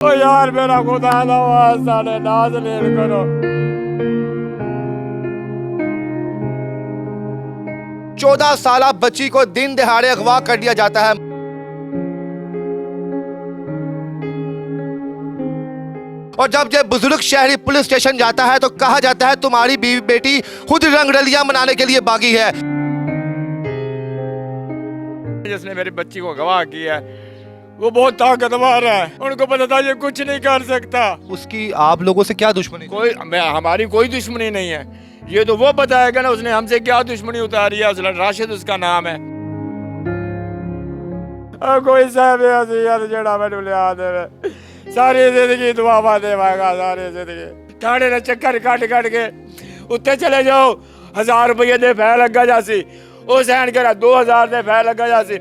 ओ यार मेरा खुदा ना वास्ता ने नाज़ करो। 14 साला बच्ची को दिन दिहाड़े अगवा कर दिया जाता है। और जब ये बुजुर्ग शहरी पुलिस स्टेशन जाता है तो कहा जाता है तुम्हारी बीवी बेटी खुद रंगरलियां मनाने के लिए बागी है। जिसने मेरी बच्ची को गवाह किया है वो बहुत ताकतवर है, उनको पता था ये कुछ नहीं कर सकता। उसकी आप लोगों से क्या दुश्मनी? हमारी कोई दुश्मनी नहीं है, ये तो वो बताएगा ना उसने हमसे क्या दुश्मनी उतारी है। असलन राशिद उसका नाम है। कोई साहब जड़ा मैनू लिया दे, सारी जिंदगी दुआवा देवागा, सारी जिंदगी ठाणे ने चक्कर कट के उत्ते चले जाओ। 1000 रुपये दे फै लगा जासी, वो सहन करा 2000 दे फै लगा जासी।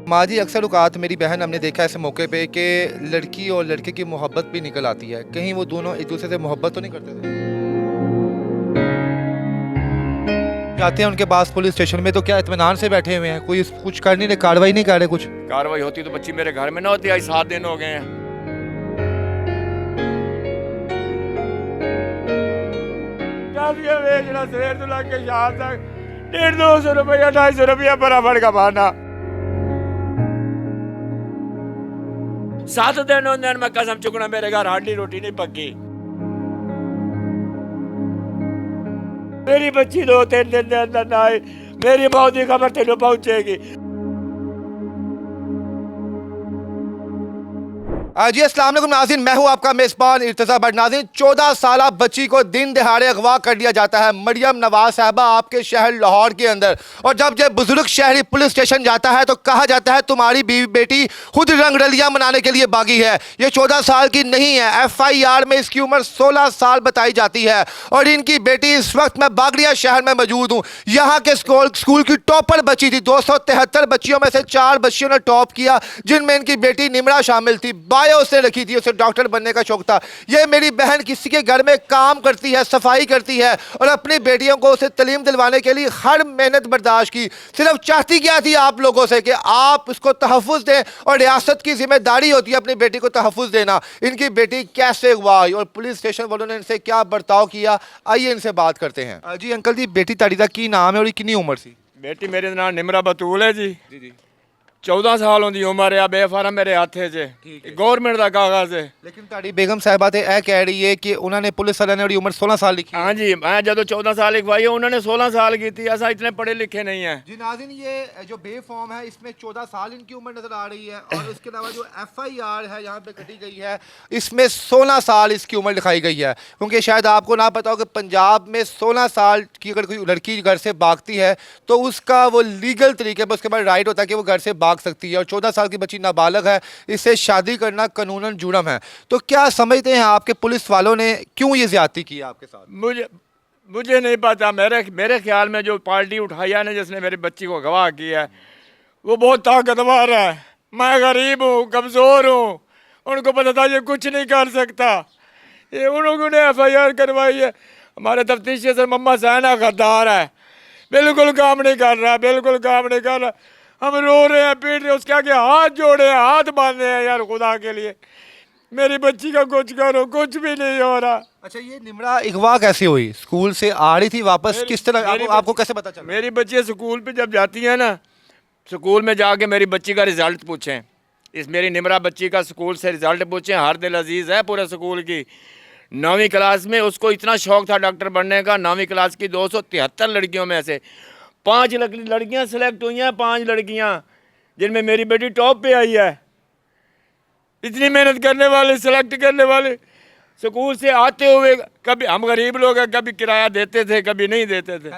माँ जी, अक्सर औकात मेरी बहन हमने देखा ऐसे मौके पे कि लड़की और लड़के की मोहब्बत भी निकल आती है। कहीं वो दोनों एक दूसरे से मोहब्बत तो नहीं करते थे? जाते हैं उनके पास पुलिस स्टेशन में तो क्या इत्मीनान से बैठे हुए हैं, कोई कुछ कर नहीं रहे, कार्रवाई नहीं कर रहे? कुछ कार्रवाई होती तो बच्ची मेरे घर में ना होती। आज 7 दिन हो गए हैं। बेचना सवेर तो लग के शाम तक 150-200 रुपया 250 रुपया बराबर का भाना। 7 दिन होने मैं कसम चुकना मेरे घर हांडी रोटी नहीं पकी। मेरी बच्ची 2-3 दिन के अंदर ना आई, मेरी मौत की खबर तेनों पहुंचेगी। जी अस्सलाम वालेकुम नाज़रीन, मैं हूं आपका मेज़बान इर्तिज़ा भट्ट। नाज़रीन, 14 साला बच्ची को दिन दिहाड़े अगवा कर दिया जाता है मरियम नवाज साहबा आपके शहर लाहौर के अंदर। और जब ये बुजुर्ग शहरी पुलिस स्टेशन जाता है तो कहा जाता है तुम्हारी बीवी बेटी खुद रंगरलियां मनाने के लिए बागी है। ये 14 साल की नहीं है, FIR में इसकी उम्र 16 साल बताई जाती है। और इनकी बेटी इस वक्त मैं बागड़िया शहर में मौजूद हूँ। यहाँ के स्कूल की टॉपर बच्ची थी। 273 बच्चियों में से 4 बच्चियों ने टॉप किया, जिनमें इनकी बेटी निमरा शामिल थी। उसने रखी थी, उसे डॉक्टर बनने का शौक था। ये मेरी बहन किसी के घर में काम करती है, सफाई करती है और अपनी बेटियों को उसे तालीम दिलवाने के लिए हर मेहनत बर्दाश्त की। सिर्फ चाहती क्या थी आप लोगों से कि आप उसको तहफ़्फ़ुज़ दें और रियासत की जिम्मेदारी होती है अपनी बेटी को तहफ़्फ़ुज़ देना। इनकी बेटी कैसे अगवा हुई और पुलिस स्टेशन वालों ने इनसे क्या बर्ताव किया, आइए इनसे बात करते हैं। जी अंकल जी, बेटी ताड़ी दा की नाम है और कितनी उम्र सी? बेटी मेरे नाम निमरा बतूल है जी। 14 साल होंदी उम्र है। बेफारम मेरे हाथे च गवर्नमेंट का कागज है। लेकिन ताड़ी बेगम साहिबा ते ए कह रही है कि उन्होंने पुलिस वाले ने उम्र 16 साल लिखी। हाँ जी, मैं जब 14 साल लिखवाई है उन्होंने 16 साल की थी। ऐसा इतने पढ़े लिखे नहीं है जी। नाज़रीन, ये जो बे फॉर्म है इसमें 14 साल इनकी उम्र नजर आ रही है और उसके अलावा जो FIR है यहाँ पे कटी गई है इसमें 16 साल इसकी उम्र लिखाई गई है। क्योंकि शायद आपको ना पता हो कि पंजाब में 16 साल की अगर कोई लड़की घर से भागती है तो उसका वो लीगल तरीके पर उसके बाद राइट होता है कि वो घर से भाग सकती है। और 14 साल की बच्ची नाबालग है, इससे शादी करना कानूनन जुर्म है। तो क्या समझते हैं आपके पुलिस वालों ने क्यों ये ज्यादती की आपके साथ? मुझे नहीं पता। मेरे ख्याल में जो पार्टी उठाई है ना जिसने मेरी बच्ची को गवाह किया है वो बहुत ताकतवर है। मैं गरीब हूँ, कमज़ोर हूँ, उनको पता था ये कुछ नहीं कर सकता। ये उन लोगों ने FIR करवाई है। हमारे तफ्तीश सर मम्मा सहना गद्दार है, बिल्कुल काम नहीं कर रहा, बिल्कुल काम नहीं कर रहा। हम रो रहे हैं, पीट रहे हैं, उसके आगे हाथ जोड़े हैं, हाथ बांधे हैं। यार खुदा के लिए मेरी बच्ची का कुछ करो, कुछ भी नहीं हो रहा। अच्छा, ये निमरा अगवा कैसे हुई? स्कूल से आ रही थी वापस, किस तरह आपको कैसे पता चला? मेरी बच्ची स्कूल पे जब जाती है ना, स्कूल में जाके मेरी बच्ची का रिजल्ट पूछें, इस मेरी निमरा बच्ची का स्कूल से रिजल्ट पूछें। हर दिल अजीज़ है पूरे स्कूल की। 9वीं क्लास में उसको इतना शौक था डॉक्टर बनने का। 9वीं क्लास की 273 लड़कियों में से 5 लड़कियां सेलेक्ट हुई हैं। 5 लड़कियां जिनमें मेरी बेटी टॉप पे आई है। इतनी मेहनत करने वाले, सेलेक्ट करने वाले, स्कूल से आते हुए, कभी हम गरीब लोग हैं, कभी किराया देते थे, कभी नहीं देते थे,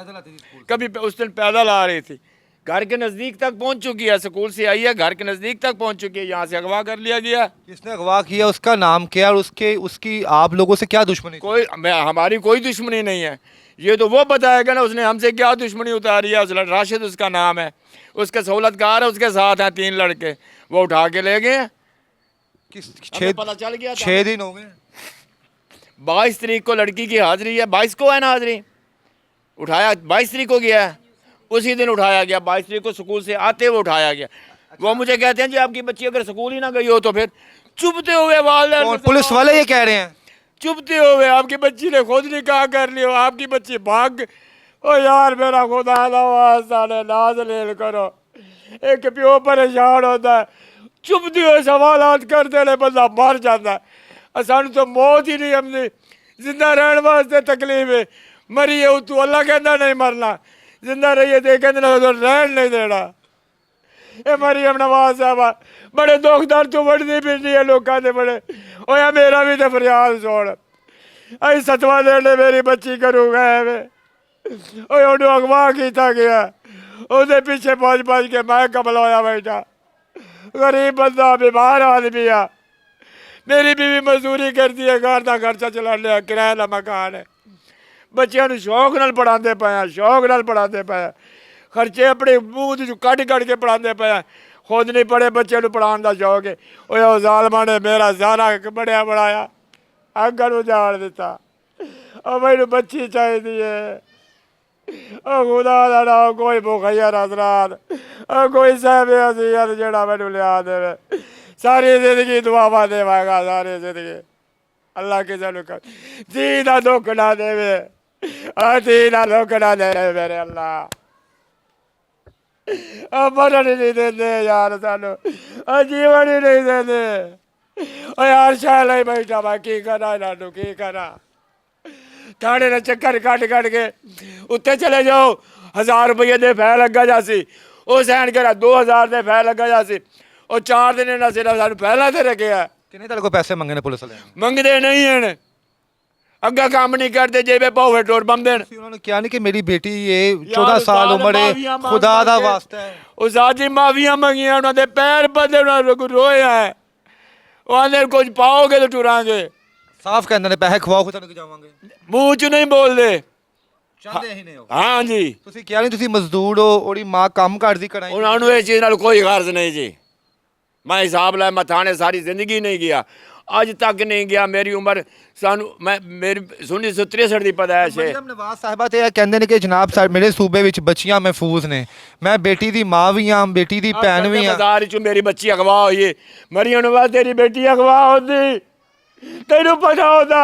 कभी उस दिन पैदल आ रही थी। घर के नज़दीक तक पहुंच चुकी है, स्कूल से आई है, घर के नज़दीक तक पहुंच चुकी है। यहाँ से अगवा कर लिया गया। किसने अगवा किया, उसका नाम क्या और उसकी आप लोगों से क्या दुश्मनी? हमारी कोई दुश्मनी नहीं है, ये तो वो बताएगा ना उसने हमसे क्या दुश्मनी उतारी है। असलन राशिद उसका नाम है, उसके सहूलतकार है, उसके साथ हैं 3 लड़के, वो उठा के ले गए। पता चल गया 6 दिन हो गए। 22 तारीख को लड़की की हाजिरी है, 22 को है ना हाजिरी, उठाया 22 तारीख को गया है, उसी दिन उठाया गया। 22 तारीख को स्कूल से आते हुए उठाया गया। वो मुझे कहते हैं जी आपकी बच्ची अगर स्कूल ही ना गई हो तो फिर चुभते हुए वाले कौन पुलिस वाले ये कह रहे हैं? चुभते हुए आपकी बच्ची ने खुद निकाह कर लिया, आपकी बच्ची भाग। ओ यार मेरा खुदा दा वास्ता ने नाज लेल करो, एक प्यो परेशान होता है, चुभते हुए सवालात करते ने बंदा मर जाता है। सानू तो मौत ही नहीं हमने जिंदा रहने वास्ते तकलीफ है, मरी है तू अल्लाह कहता नहीं मरना, जिंदा रही है तो कहते ना तो रहन नहीं देना। ये मरियम नवाज साहबा बड़े दुख दर्द तो बढ़ती फिरती है लोगों के बड़े, ओया मेरा भी तो फरियाद सुन, अं सतवा देने मेरी बच्ची करूँगा ओनू अगवा किया गया, उसके पीछे पहुँच के मैं कमल होया बैठा, गरीब बंदा बीमार आदमी आ, मेरी बीवी मजदूरी करती है, घर का खर्चा चलाने किराए का मकान है, बच्चों शौक नाल पढ़ाते पे, शौक नाल पढ़ाते पे, खर्चे अपने मूँह चो कट के पढ़ाते पे, खुद नहीं पढ़े बच्चे पढ़ाने का शौक है। वो जालमा ने मेरा सारा बढ़िया बढ़ाया, अगर उजाड़ दिता, और मैनू बच्ची चाहिए खुदा का नाम, कोई भुखैया हजरात, कोई साहब असीयत जड़ा मैनू लिया दे, सारी जिंदगी दुआवा देवागा, सारी जिंदगी अल्लाह किसी धी का दुख ना देवे, धी का दुख ना दे मेरे अल्लाह, मरन ही नहीं देंदे यार सानू, जीवन ही नहीं देंदे यार, शैल ही बैठा मैं की करा इन्हों की करा, थाने ने चक्कर कट के उत्ते चले जाओ, 1000 रुपये दे फै लगा जासी, वो सैन करा 2000 दे फै लगा जासी, और 4 दिन इन्हें सिर्फ सानू पहला ते रखे है। किन्ने तेरे को पैसे मंगे ने पुलिस वाले? मंगते नहीं हैं, अग्गा काम नहीं करते, जेबे भावे टोर बम देन। उन्होंने क्या नहीं कि मेरी बेटी ये 14 साल उम्र है, खुदा दा वास्ता है, उस आज माफिया मंगिया, उन्होंने पैर बंदे, उन्होंने रोया है, वो आंदे कुछ पाओगे तो टुरांगे, साफ कहते ने पैसे खवाओ खुद नहीं जावांगे, मुंह च नहीं बोलते। चाहते ही नहीं हो? हाँ जी, ਤੁਸੀਂ ਕਿਹਾ ਨਹੀਂ ਤੁਸੀਂ ਮਜ਼ਦੂਰ ਹੋ, ਉਹਦੀ ਮਾਂ ਕੰਮ ਕਰਦੀ ਕਰਾਈ, उन्होंने इस चीज़ नाल कोई गर्ज नहीं जी, मैं हिसाब लाया मैं थाने सारी जिंदगी नहीं गया, अज तक नहीं गया, मेरी उम्र सानू मैं मेरी 1963 की पैदाइश है। ਮਰੀਮ ਨਵਾਜ਼ ਸਾਹਿਬਾ ਤੇ ਇਹ ਕਹਿੰਦੇ ਨੇ ਕਿ ਜਨਾਬ ਮੇਰੇ ਸੂਬੇ ਵਿੱਚ ਬੱਚੀਆਂ ਮਹਿਫੂਜ਼ ਨੇ, ਮੈਂ ਬੇਟੀ ਦੀ ਮਾਂ ਵੀ ਹਾਂ, ਬੇਟੀ ਦੀ ਭੈਣ ਵੀ ਹਾਂ। बाजार चो मेरी बच्ची अगवा हुई है, मरियम नवाज तेरी बेटी अगवा होती, तेनू पता होता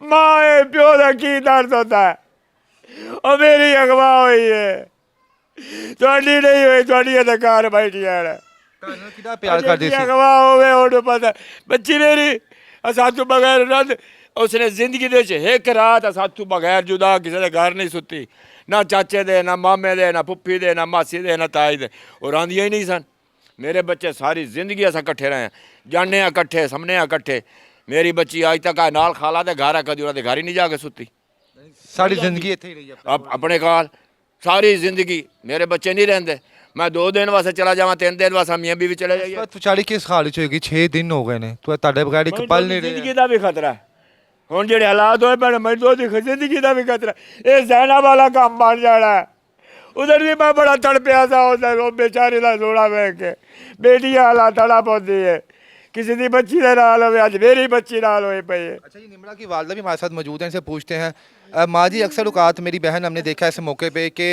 माँ है प्यो का की दर्द होता है, और मेरी अगवा हुई है, थोड़ी नहीं हुई, थोड़ी तो घर बैठी है, ਕਿਹਦਾ ਪਿਆਰ ਕਰਦੀ ਸੀ? अगवा होवे ओनू पता, बच्ची मेरी साथू बगैर रद, उसने जिंदगी दे एक रात साथू बगैर जुदा किसी के घर नहीं सुती, ना चाचे दे, ना मामे दे, ना पुप्पी दे, ना मासी दे, ना ताई दे, और आंदियां ही नहीं सन। मेरे बच्चे सारी जिंदगी अस कट्ठे रहे हैं, जाने कट्ठे, समने कट्ठे, मेरी बच्ची आज तक आ नाल खाला दे घर है, कभी उन्होंने घर ही नहीं जाके सुती, ਸਾਰੀ ਜ਼ਿੰਦਗੀ ਇੱਥੇ ਹੀ ਰਹੀ ਹੈ अपने काल सारी जिंदगी। मेरे बच्चे नहीं रहते, मैं 2 दिन वास्ते चला जावा, 3 दिन वास्ते मियाँ बीवी चले जाइए, ਵਿਚਾਰੀ ਕਿਸ ਹਾਲ ਚ ਹੋਏਗੀ? 6 ਦਿਨ ਹੋ ਗਏ ਨੇ, ਤੂੰ ਤੁਹਾਡੇ ਬਗੈਰ ਇੱਕ ਪਲ ਨਹੀਂ जिंदगी ਰਿਹਾ। का भी खतरा है, ਹੁਣ ਜਿਹੜੇ ਹਾਲਾਤ ਹੋਏ ਪੈਣੇ ਮੈਨੂੰ ਉਹਦੀ ਜ਼ਿੰਦਗੀ ਦਾ ਵੀ ਖਤਰਾ, ਇਹ ਜ਼ੈਨਾ ਵਾਲਾ ਕੰਮ ਬਣ ਜਾਣਾ ਹੈ। ਉਧਰ ਵੀ ਮੈਂ ਬੜਾ ਤੜਪਿਆ ਸਾ, ਉਹ ਬੇਚਾਰੀ ਦਾ ਰੋਣਾ ਵੇਖ ਕੇ, ਬੇਟੀ ਹਾਲਾਤ ਤੜਪ ਹੁੰਦੀ ਹੈ, किसी की बच्ची के नाल हो, अज मेरी बच्ची नाल होए पे है। अच्छा जी, निमरा की वालदा भी हमारे साथ मौजूद हैं, इनसे पूछते हैं। माँ जी, अक्सर औकात मेरी बहन हमने देखा ऐसे मौके पे कि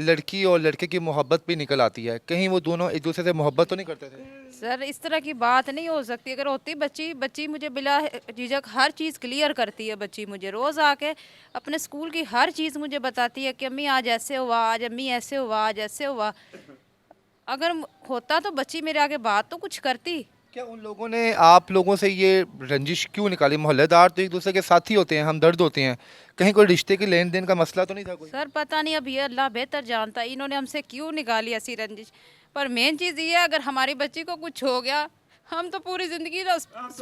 लड़की और लड़के की मोहब्बत भी निकल आती है, कहीं वो दोनों एक दूसरे से मोहब्बत तो नहीं करते थे? सर इस तरह की बात नहीं हो सकती, अगर होती बच्ची मुझे बिला झिझक हर चीज़ क्लियर करती है, बच्ची मुझे रोज़ आके अपने स्कूल की हर चीज़ मुझे बताती है कि अम्मी आज ऐसे हुआ, आज अम्मी ऐसे हुआ, आज ऐसे हुआ। अगर होता तो बच्ची मेरे आगे बात तो कुछ करती। क्या उन लोगों ने आप लोगों से ये रंजिश क्यों निकाली? मोहल्लेदार तो एक दूसरे के साथी होते हैं, हमदर्द होते हैं, कहीं कोई रिश्ते के लेन देन का मसला तो नहीं था कोई? सर पता नहीं, अब ये अल्लाह बेहतर जानता है इन्होंने हमसे क्यों निकाली ऐसी रंजिश। पर मेन चीज़ ये है, अगर हमारी बच्ची को कुछ हो गया हम तो पूरी ज़िंदगी ना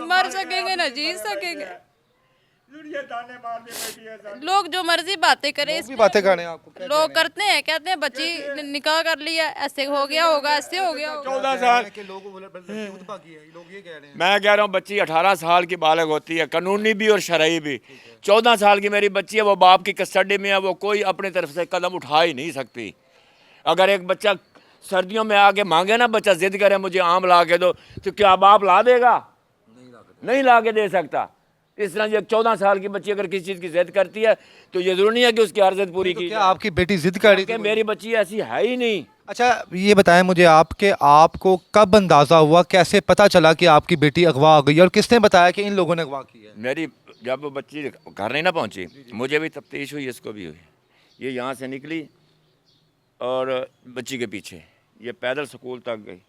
मर सकेंगे ना जी सकेंगे। लोग जो मर्जी बातें करें, लोग भी बातें कर रहे हैं आपको? लोग करते हैं, कहते हैं बच्ची निकाह कर लिया, ऐसे हो गया होगा, ऐसे हो गया होगा। 14 साल के लोग ये कह रहे हैं। मैं कह रहा हूँ बच्ची 18 साल की बालग होती है, कानूनी भी और शरई भी। 14 साल की मेरी बच्ची है, वो बाप की कस्टडी में है, वो कोई अपनी तरफ से कदम उठा ही नहीं सकती। अगर एक बच्चा सर्दियों में आके मांगे ना, बच्चा जिद करे मुझे आम ला के दो, तो क्या बाप ला देगा? नहीं ला के दे सकता। इस तरह से एक 14 साल की बच्ची अगर किसी चीज़ की जिद करती है तो ये जरूरी नहीं है कि उसकी हर जिद पूरी तो की क्या जाए। आपकी बेटी जिद कर रही कि थी? मेरी बच्ची ऐसी है ही नहीं। अच्छा ये बताएं मुझे आपके आपको कब अंदाज़ा हुआ, कैसे पता चला कि आपकी बेटी अगवा हो गई और किसने बताया कि इन लोगों ने अगवा की है? मेरी जब वो बच्ची घर नहीं ना पहुंची, मुझे भी तफ्तीश हुई, इसको भी हुई। ये यहाँ से निकली और बच्ची के पीछे ये पैदल स्कूल तक गई।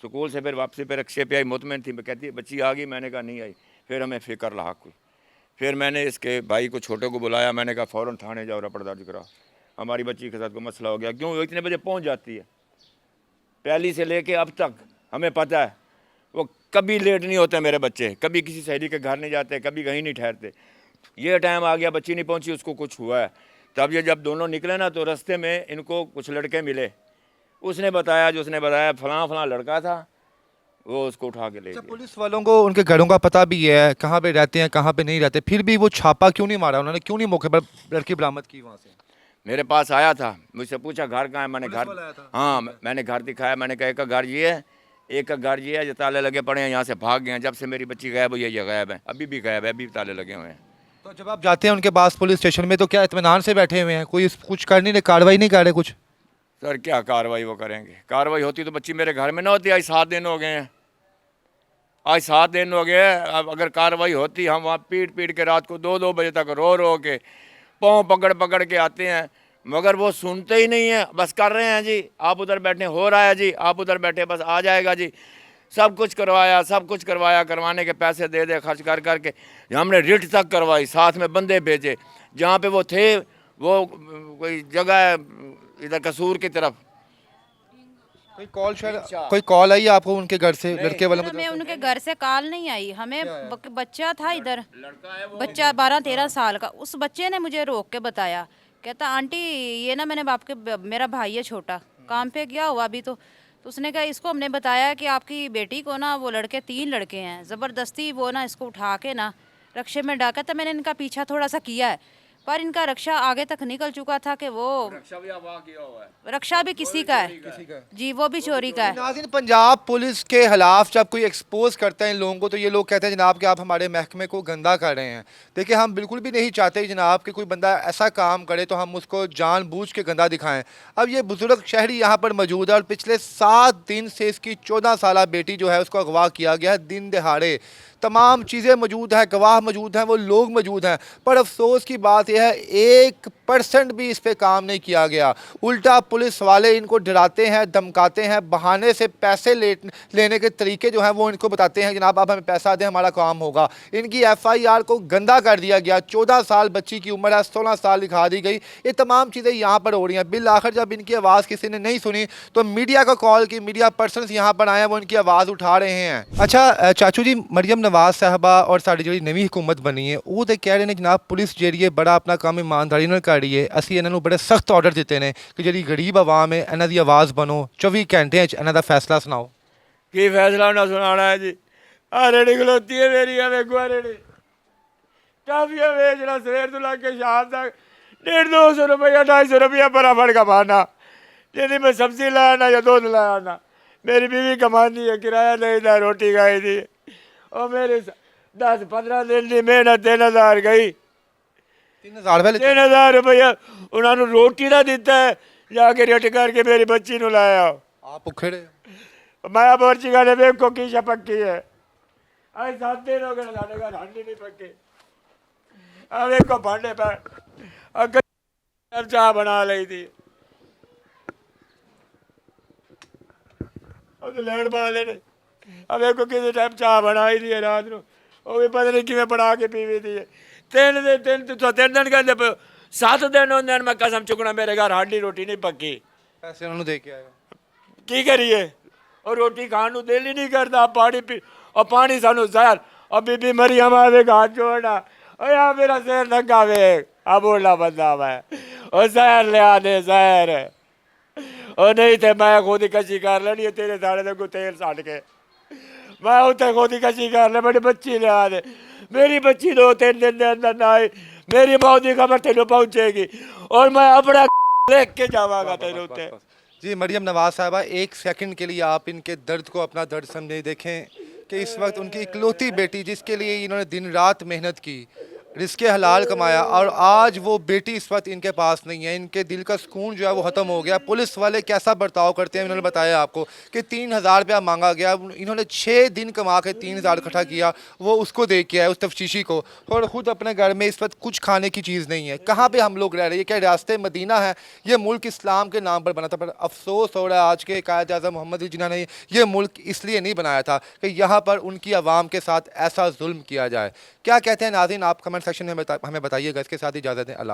स्कूल से फिर वापसी पे रिक्शे पे आई, मुतमिन थी, मैं कहती है बच्ची आ गई, मैंने कहा नहीं आई। फिर हमें फिक्र लाक हुई। फिर मैंने इसके भाई को, छोटे को बुलाया, मैंने कहा फ़ौरन थाने जाओ, रपट दर्ज कराओ, हमारी बच्ची के साथ कोई मसला हो गया। क्यों? वो इतने बजे पहुंच जाती है, पहली से लेके अब तक हमें पता है वो कभी लेट नहीं होते मेरे बच्चे, कभी किसी सहेली के घर नहीं जाते, कभी कहीं नहीं ठहरते। ये टाइम आ गया, बच्ची नहीं पहुंची, उसको कुछ हुआ है। तब ये जब दोनों निकले ना तो रास्ते में इनको कुछ लड़के मिले, उसने बताया, जो उसने बताया फलां फलां लड़का था, वो उसको उठा के ले अच्छा गया। पुलिस वालों को उनके घरों का पता भी है, कहाँ पे रहते हैं कहाँ पे नहीं रहते, फिर भी वो छापा क्यों नहीं मारा? उन्होंने क्यों नहीं मौके पर लड़की बरामद की वहाँ से? मेरे पास आया था, मुझसे पूछा घर कहाँ है, मैंने पुलिस वाला आया घर, था? हाँ मैंने घर दिखाया, मैंने कहा एक का घर ये है, एक का घर ये है, जो ताले लगे पड़े हैं, यहाँ से भाग गए हैं। जब से मेरी बच्ची गायब हुई है ये गायब है, अभी भी गायब है, अभी भी ताले लगे हुए हैं। तो जब आप जाते हैं उनके पास पुलिस स्टेशन में तो क्या इत्मीनान से बैठे हुए हैं, कोई कुछ कर नहीं रहे, कार्रवाई नहीं कर रहे कुछ? सर क्या कार्रवाई वो करेंगे? कार्रवाई होती तो बच्ची मेरे घर में ना होती। आज 7 दिन हो गए हैं, आज 7 दिन हो गए। अब अगर कार्रवाई होती, हम वहाँ पीट पीट के रात को 2-2 बजे तक रो रो के पाँव पकड़ पकड़ के आते हैं, मगर वो सुनते ही नहीं है। बस कर रहे हैं जी, आप उधर बैठे, हो रहा है जी, आप उधर बैठे, बस आ जाएगा जी। सब कुछ करवाया, सब कुछ करवाया, करवाने के पैसे दे दे खर्च कर करके हमने रिट तक करवाई, साथ में बंदे भेजे। जहाँ पे वो थे वो कोई जगह है इधर कसूर की तरफ। कोई कॉल शायद, कोई कॉल आई आपको उनके घर से लड़के वालों हमें उनके घर से कॉल नहीं आई, हमें बच्चा था इधर, बच्चा 12-13 साल का। उस बच्चे ने मुझे रोक के बताया, कहता आंटी ये ना मैंने बाप के, मेरा भाई है छोटा, काम पे गया हुआ अभी तो उसने कहा इसको हमने बताया कि आपकी बेटी को ना वो लड़के 3 लड़के हैं, ज़बरदस्ती वो ना इसको उठा के ना रक्षे में डाका। तो मैंने इनका पीछा थोड़ा सा किया है, पर इनका रक्षा आगे तक निकल चुका था कि वो रक्षा भी किसी का है जी, वो भी चोरी का है। नाज़रीन पंजाब पुलिस के खिलाफ जब कोई एक्सपोज करता है इन लोगों को तो ये लोग कहते हैं जनाब कि आप हमारे महकमे को गंदा कर रहे हैं। देखिए हम बिल्कुल भी नहीं चाहते जनाब कि कोई बंदा ऐसा काम करे तो हम उसको जानबूझ के गंदा दिखाएं। अब ये बुजुर्ग शहरी यहाँ पर मौजूद है और पिछले 7 दिन से इसकी 14 साला बेटी जो है उसको अगवा किया गया है दिन दहाड़े। तमाम चीज़ें मौजूद हैं, गवाह मौजूद हैं, वो लोग मौजूद हैं, पर अफसोस की बात यह है 1% भी इस पे काम नहीं किया गया। उल्टा पुलिस वाले इनको डराते हैं, धमकाते हैं, बहाने से पैसे लेने के तरीके जो हैं वो इनको बताते हैं जनाब आप हमें पैसा दें हमारा काम होगा। इनकी FIR को गंदा कर दिया गया, 14 साल बच्ची की उम्र है, 16 साल लिखा दी गई। ये तमाम चीज़ें यहाँ पर हो रही हैं। बिल आखिर जब इनकी आवाज़ किसी ने नहीं सुनी तो मीडिया को कॉल की, मीडिया पर्सनस यहाँ पर आए हैं, वो इनकी आवाज़ उठा रहे हैं। अच्छा चाचू जी, मरियम नवाज साहबा और साड़ी जी नवी हुकूमत बनी है वो तो कह रहे हैं जनाब पुलिस जी बड़ा अपना काम ईमानदारी नाल कर रही है, असी इन्हों बड़े सख्त ऑर्डर दिते हैं कि जी गरीब आवाम है इन्हों की आवाज़ बनो, 24 घंटे इन्हों का फैसला सुनाओ। की फैसला ना सुनाना है जी? आ रेडी खलोती है मेरी, वेगो रेडी टाफिया बेचना सवेर तो लग के शाम तक 150-200 रुपया 250 रुपया बराबर कमाना, यदि मैं सब्जी लाना या दूध लाना। मेरी बीवी कमानी है, किराया नहीं था, रोटी खाई थी, और मेरे 10-15 दिन की मेहनत 3000 गई। 3000 रुपया उन्होंने रोटी का दिता है, जाके रेट करके मेरी बच्ची को लाया। आप भुखे मैं बोर्ची का वेखो की पक्की है, आज 7 दिन हो गए साढ़े घर हांडी नहीं पक्की। अब वेखो भांडे पर चाह बना ली थी, अब तो लैंड पा लेने। अब वेखो किसी टाइम चाह बनाई थी रात को, वो भी पता नहीं किमें बना के पीवी थी। 3 दिन कहते 7 दिन होंगे मैं कसम चुकना मेरे घर हांडी रोटी नहीं पक्की। पैसे उन्होंने दे के आए की करिए, और रोटी खाने को दिल ही नहीं करता, पानी पी और पानी सानू जहर। और बीबी मरियम आवे हाथ जोड़ना, और यहाँ मेरा शहर नंगा वे अब बोला बंदा मैं, और जहर ले आने जहर, और नहीं थे मैं खुद ही कशी कर लेनी तेरे साढ़े तक तेल साट के मैं उतने खुद ही कशी कर ले। बड़ी बच्ची ले आ दे, मेरी बच्ची 2-3 दिन के अंदर ना आई, मेरी मौत की खबर तेन पहुँचेगी और मैं अपना लेख के जावागा तेरे उत्ते। जी मरियम नवाज साहबा 1 सेकंड के लिए आप इनके दर्द को अपना दर्द समझे। देखें कि इस वक्त उनकी इकलौती बेटी, जिसके लिए इन्होंने दिन रात मेहनत की, रिस्के हलाल कमाया, और आज वो बेटी इस वक्त इनके पास नहीं है। इनके दिल का सुकून जो है वो ख़त्म हो गया। पुलिस वाले कैसा बर्ताव करते हैं, इन्होंने बताया आपको कि 3,000 रुपया मांगा गया, इन्होंने 6 दिन कमा के 3,000 इकट्ठा किया, वो उसको दे के आए, उस तफ्तीशी को, और ख़ुद अपने घर में इस वक्त कुछ खाने की चीज़ नहीं है। कहाँ पर हम लोग रह रहे हैं? क्या रियासत मदीना है? ये मुल्क इस्लाम के नाम पर बना था, पर अफसोस हो रहा है आज के कायद-ए-आज़म मोहम्मद अली जिन्ना ने ये मुल्क इसलिए नहीं बनाया था कि यहाँ पर उनकी आवाम के साथ ऐसा जुल्म किया जाए। क्या कहते हैं नाज़रीन, आप कमेंट सेक्शन में हमें बताइएगा। इसके साथ ही इजाज़त दें। अल्लाह हाफ़िज़।